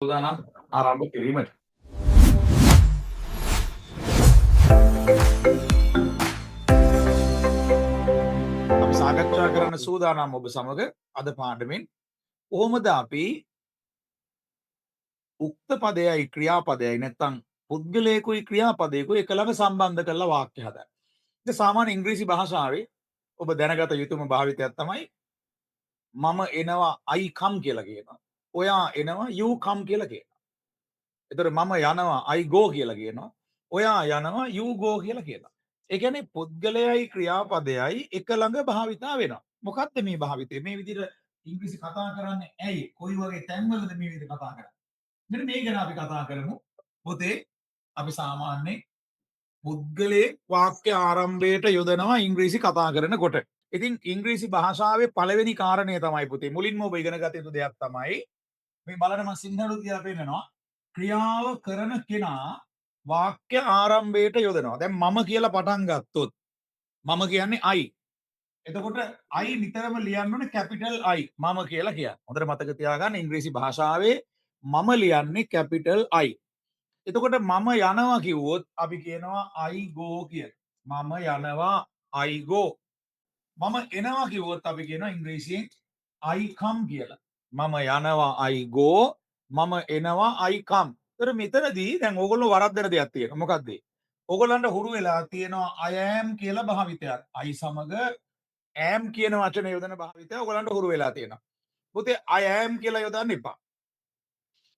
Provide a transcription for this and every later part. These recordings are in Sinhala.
සූදානම් ආරම්භ කිරීමට. අපි සාකච්ඡා කරන්න සූදානම් ඔබ සමග අද පාඩමෙන් කොහොමද අපි උක්ත පදයයි ක්‍රියාපදයයි නැත්තම් පුද්ගලයෙකුයි ක්‍රියාපදයකුයි එකලඟ සම්බන්ධ කරලා වාක්‍ය හදන්නේ. ඉතින් සාමාන්‍ය ඉංග්‍රීසි භාෂාවේ ඔබ දැනගත යුතුම භාවිතයක් තමයි මම එනවා I come කියලා කියනවා. ඔයා එනවා you come කියලා කියනවා. එතකොට මම යනවා I go කියලා කියනවා. ඔයා යනවා you go කියලා කියනවා. ඒ කියන්නේ පුද්ගලයයි ක්‍රියාපදයයි එක ළඟ භාවිතා වෙනවා. මොකක්ද මේ භාවිතය? මේ විදිහට ඉංග්‍රීසි කතා කරන්නේ ඇයි? කොයි වගේ තැන්වලද මේ විදිහට කතා කරන්නේ? මෙන්න මේ ගැන අපි කතා කරමු. පොතේ අපි සාමාන්‍යයෙන් පුද්ගලයේ වාක්‍ය ආරම්භයට යොදනවා ඉංග්‍රීසි කතා කරනකොට. ඉතින් ඉංග්‍රීසි භාෂාවේ පළවෙනි කාරණය තමයි පුතේ මුලින්ම ඔබ ඉගෙන ගත යුතු දෙයක් තමයි මේ බලන්න මම සිංහලුත් කියලා පෙන්නනවා. ක්‍රියාව කරන කෙනා වාක්‍ය ආරම්භයට යොදනවා. දැන් මම කියලා පටන් ගත්තොත් මම කියන්නේ I. එතකොට I නිතරම ලියන්න ඕනේ කැපිටල් I. මම කියලා කියන්නේ. හොඳට මතක තියාගන්න ඉංග්‍රීසි භාෂාවේ මම ලියන්නේ කැපිටල් I. එතකොට මම යනවා කිව්වොත් අපි කියනවා I go කියලා. මම යනවා I go. මම එනවා කිව්වොත් අපි කියනවා ඉංග්‍රීසියෙන් I come කියලා. මම යනවා I go. මම එනවා I come. ඒතර මෙතනදී දැන් ඕගොල්ලෝ වරද්දන දෙයක් තියෙනවා. මොකක්ද ඒ? ඕගොල්ලන්ට හුරු වෙලා තියෙනවා I am කියලා භාවිතයක්. I සමග am කියන වචනේ යොදන භාවිතය ඕගොල්ලන්ට හුරු වෙලා තියෙනවා. පුතේ I am කියලා යොදන්න එපා.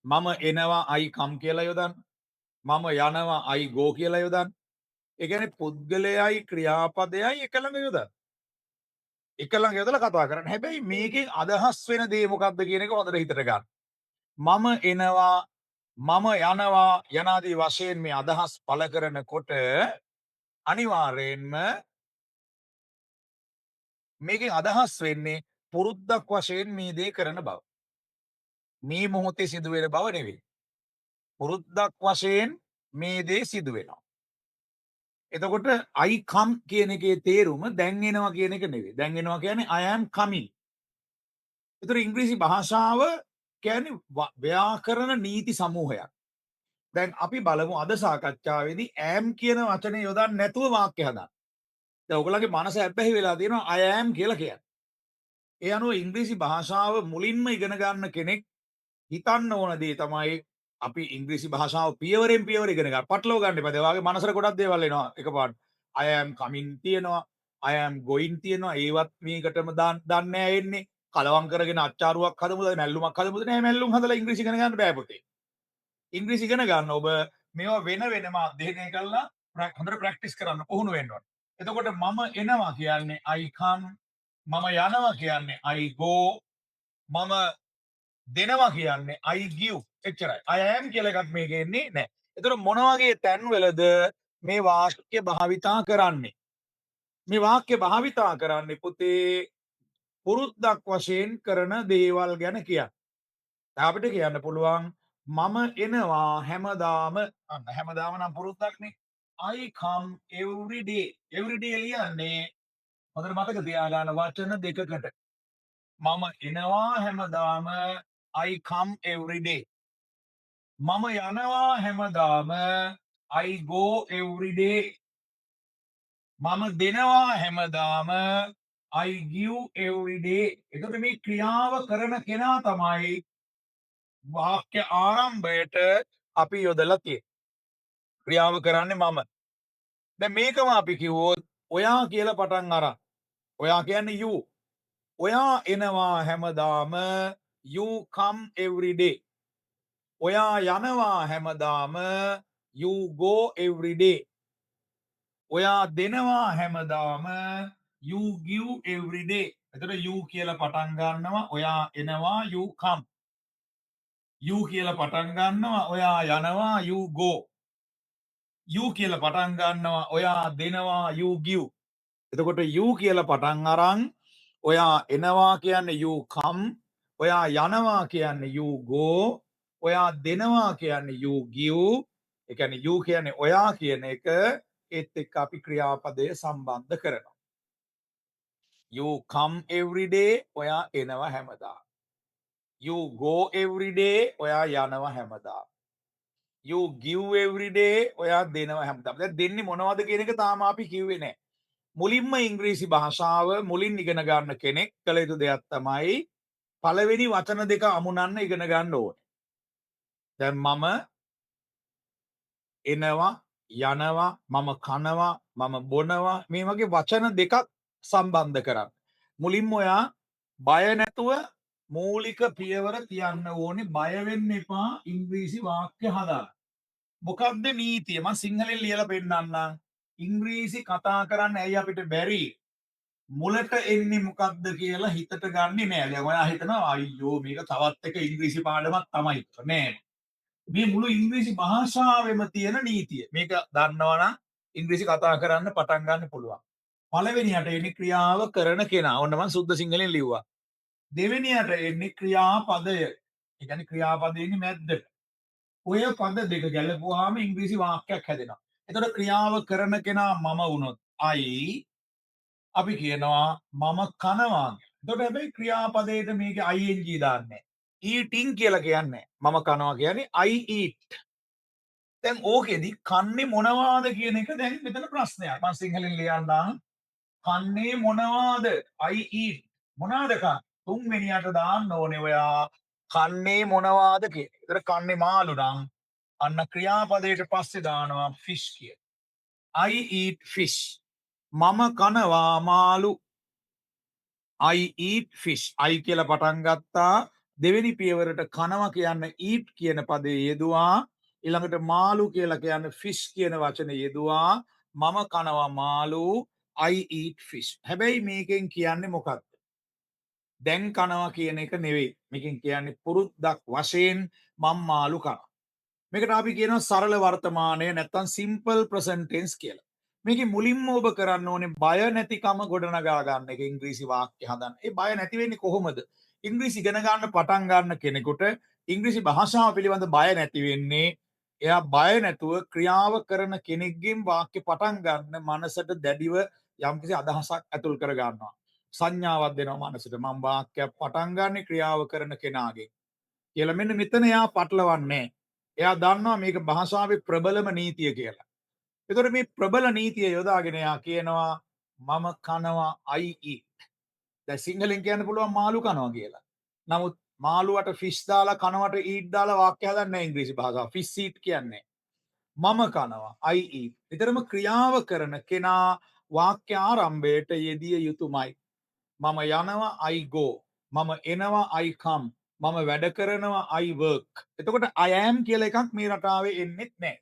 මම එනවා I come කියලා යොදන්න. මම යනවා I go කියලා යොදන්න. ඒ කියන්නේ පුද්ගලයයි ක්‍රියාපදයයි එක ළඟ යොදන්න. එක ළඟ යොදලා කතා කරන්න. හැබැයි මේකෙන් අදහස් වෙන දේ මොකක්ද කියන එක හොඳට හිතට ගන්න. මම එනවා මම යනවා යනාදී වශයෙන් මේ අදහස් පළ කරනකොට අනිවාර්යයෙන්ම මේකෙන් අදහස් වෙන්නේ පුරුද්දක් වශයෙන් මේ දේ කරන බව. මේ මොහොතේ සිදුවෙන බව නෙවෙයි. පුරුද්දක් වශයෙන් මේ දේ සිදු වෙනවා. එතකොට I come කියන එකේ තේරුම දැන් එනවා කියන එක නෙවෙයි. දැන් එනවා කියන්නේ I am coming. ඒතර ඉංග්‍රීසි භාෂාව කියන්නේ ව්‍යාකරණ නීති සමූහයක්. දැන් අපි බලමු අද සාකච්ඡාවේදී am කියන වචනේ යොදන්න නැතුව වාක්‍ය හදන්න. දැන් ඔයගොල්ලන්ගේ මනස ඇබ්බැහි වෙලා තියෙනවා I am කියලා කියන්නේ. ඒ අනුව ඉංග්‍රීසි භාෂාව මුලින්ම ඉගෙන ගන්න කෙනෙක් හිතන්න ඕන දේ තමයි අපි ඉංග්‍රීසි භාෂාව පියවරෙන් පියවර ඉගෙන ගන්න. පටලව ගන්න එපා. ඒ වගේ මනසට ගොඩක් දේවල් එනවා එකපාරට. I am coming තියෙනවා. I am going තියෙනවා. ඒවත් මේකටම දන්නේ නැහැ එන්නේ. කලවම් කරගෙන අච්චාරුවක් හදමුද මැල්ලුමක් හදමුද නෑ මැල්ලුම් හදලා ඉංග්‍රීසි ඉගෙන ගන්න බෑ පුතේ. ඉංග්‍රීසි ඉගෙන ගන්න ඔබ මේවා වෙන වෙනම අධ්‍යයනය කරලා හොඳට ප්‍රැක්ටිස් කරන්න පුහුණු වෙන්න ඕනේ. එතකොට මම එනවා කියන්නේ I come. මම යනවා කියන්නේ I go. මම දෙනවා කියන්නේ I give. එච්චරයි. I am කියලා එකක් මේකේ එන්නේ නැහැ. එතකොට මොන වගේ තැන්වලද මේ වාක්‍ය භාවිතා කරන්නේ? මේ වාක්‍ය භාවිතා කරන්නේ පුතේ පුරුද්දක් වශයෙන් කරන දේවල් ගැන කියන්න. අපිට කියන්න පුළුවන් මම එනවා හැමදාම හැමදාම නම් පුරුද්දක්නේ. I come every day. Every day ලියන්නේ හොඳට මතක තියාගන්න වචන දෙකකට. මම එනවා හැමදාම I come every day. මම යනවා හැමදාම I go every day. මම දෙනවා හැමදාම I give every day. එතකොට මේ ක්‍රියාව කරන කෙනා තමයි වාක්‍ය ආරම්භයට අපි යොදලා තියෙන්නේ. ක්‍රියාව කරන්නේ මම. දැන් මේකම අපි කිව්වොත් ඔයා කියලා පටන් අරන්. ඔයා කියන්නේ you. ඔයා එනවා හැමදාම you come every day. ඔයා යනවා හැමදාම you go every day. ඔයා දෙනවා හැමදාම you give every day. එතකොට you කියලා පටන් ගන්නවා ඔයා එනවා you come. you කියලා පටන් ගන්නවා ඔයා යනවා you go. you කියලා පටන් ගන්නවා ඔයා දෙනවා you give. එතකොට you කියලා පටන් අරන් ඔයා එනවා කියන්නේ you come. ඔයා යනවා කියන්නේ you go. ඔයා දෙනවා කියන්නේ you give. ඒ කියන්නේ you කියන්නේ ඔයා කියන එක ඒත් එක්ක අපි ක්‍රියාපදය සම්බන්ධ කරනවා. You come every day. ඔයා එනවා හැමදාම. You go every day ඔයා යනවා හැමදාම. You give every day ඔයා දෙනවා හැමදාම. දැන් දෙන්නේ මොනවද කියන එක තාම අපි කිව්වේ නැහැ. මුලින්ම ඉංග්‍රීසි භාෂාව මුලින් ඉගෙන ගන්න කෙනෙක් කළ යුතු දෙයක් තමයි පළවෙනි වචන දෙක අමුණන්න ඉගෙන ගන්න ඕනේ. දැන් මම එනවා, යනවා, මම කනවා, මම බොනවා මේ වගේ වචන දෙකක් සම්බන්ධ කරන්න. මුලින්ම ඔයා බය නැතුව මූලික පියවර තියන්න ඕනේ. බය වෙන්න එපා ඉංග්‍රීසි වාක්‍ය හදාගන්න. මොකක්ද නීතිය? මම සිංහලෙන් ලියලා පෙන්නන්නම්. ඉංග්‍රීසි කතා කරන්න ඇයි අපිට බැරි? මුලට එන්නේ මොකක්ද කියලා හිතට ගන්නෙ නෑ. දැන් ඔයා හිතනවා අයියෝ මේක තවත් එක ඉංග්‍රීසි පාඩමක් තමයි. නෑ. මේ මුළු ඉංග්‍රීසි භාෂාවෙම තියෙන නීතිය. මේක දන්නවනම් ඉංග්‍රීසි කතා කරන්න පටන් ගන්න පුළුවන්. පළවෙනියට එන්නේ ක්‍රියාව කරන කෙනා. ඔන්න මම සුද්ධ සිංහලෙන් ලිව්වා. දෙවෙනියට එන්නේ ක්‍රියාපදය. ඒ කියන්නේ ක්‍රියාපදේ ඉන්නේ මැද්දට. ඔය පද දෙක ගැලපුවාම ඉංග්‍රීසි වාක්‍යයක් හැදෙනවා. එතකොට ක්‍රියාව කරන කෙනා මම වුණොත් I අපි කියනවා මම කනවා. එතකොට හැබැයි ක්‍රියාපදයට මේකේ ing දාන්නේ. eating කියලා කියන්නේ. මම කනවා කියන්නේ I eat. දැන් ඕකෙදි කන්නේ මොනවාද කියන එක දැන් මෙතන ප්‍රශ්නයක්. මම සිංහලෙන් ලියන්නම්. කන්නේ මොනවාද? I eat. මොනවාද කන්නේ? තුන්වෙනියට දාන්න ඕනේ ඔයා. කන්නේ මොනවාද කියලා. ඒතර කන්නේ මාළු නම් අන්න ක්‍රියාපදයට පස්සේ දානවා fish කියලා. I eat fish. මම කනවා මාළු. I eat fish. I කියලා පටන් ගත්තා. දෙවෙනි පියවරට කනවා කියන්න eat කියන පදේ යෙදුවා. ඊළඟට මාළු කියලා කියන්න fish කියන වචනේ යෙදුවා. මම කනවා මාළු. I eat fish. හැබැයි මේකෙන් කියන්නේ මොකක්ද? දැන් කනවා කියන එක නෙවෙයි. මේකෙන් කියන්නේ පුරුද්දක් වශයෙන් මම මාළු කනවා. මේකට අපි කියනවා සරල වර්තමානය නැත්තම් සිම්පල් ප්‍රසන්ට් ටෙන්ස් කියලා. මේකේ මුලින්ම ඔබ කරන්න ඕනේ බය නැතිකම ගොඩනගා ගන්න එක ඉංග්‍රීසි වාක්‍ය හදන්න. ඒ බය නැති වෙන්නේ කොහොමද? ඉංග්‍රීසි ඉගෙන ගන්න පටන් ගන්න කෙනෙකුට ඉංග්‍රීසි භාෂාව පිළිබඳ බය නැති වෙන්නේ එයා බය නැතුව ක්‍රියාව කරන කෙනෙක්ගෙන් වාක්‍ය පටන් ගන්න මනසට දැඩිව යම්කිසි අදහසක් ඇතුල් කර ගන්නවා. සංඥාවක් දෙනවා මනසට. මම වාක්‍යයක් පටන් ගන්න ක්‍රියාව කරන කෙනාගෙන්. කියලා මෙන්න මෙතන එයා පටලවන්නේ. එයා දන්නවා මේක භාෂාවේ ප්‍රබලම නීතිය කියලා. එතකොට මේ ප්‍රබල නීතිය යොදාගෙන එයා කියනවා මම කනවා I eat. දැන් සිංහලෙන් කියන්න පුළුවන් මාළු කනවා කියලා. නමුත් මාළුවට ෆිෂ් දාලා කනවට eat දාලා වාක්‍ය හදන්නේ නැහැ ඉංග්‍රීසි භාෂාව. ෆිෂ් eat කියන්නේ. මම කනවා I eat. ඊතරම ක්‍රියාව කරන කෙනා වාක්‍ය ආරම්භයට යෙදිය යුතුමයි. මම යනවා I go. මම එනවා I come. මම වැඩ කරනවා I work. එතකොට I am කියලා එකක් මේ රටාවේ එන්නෙත් නැහැ.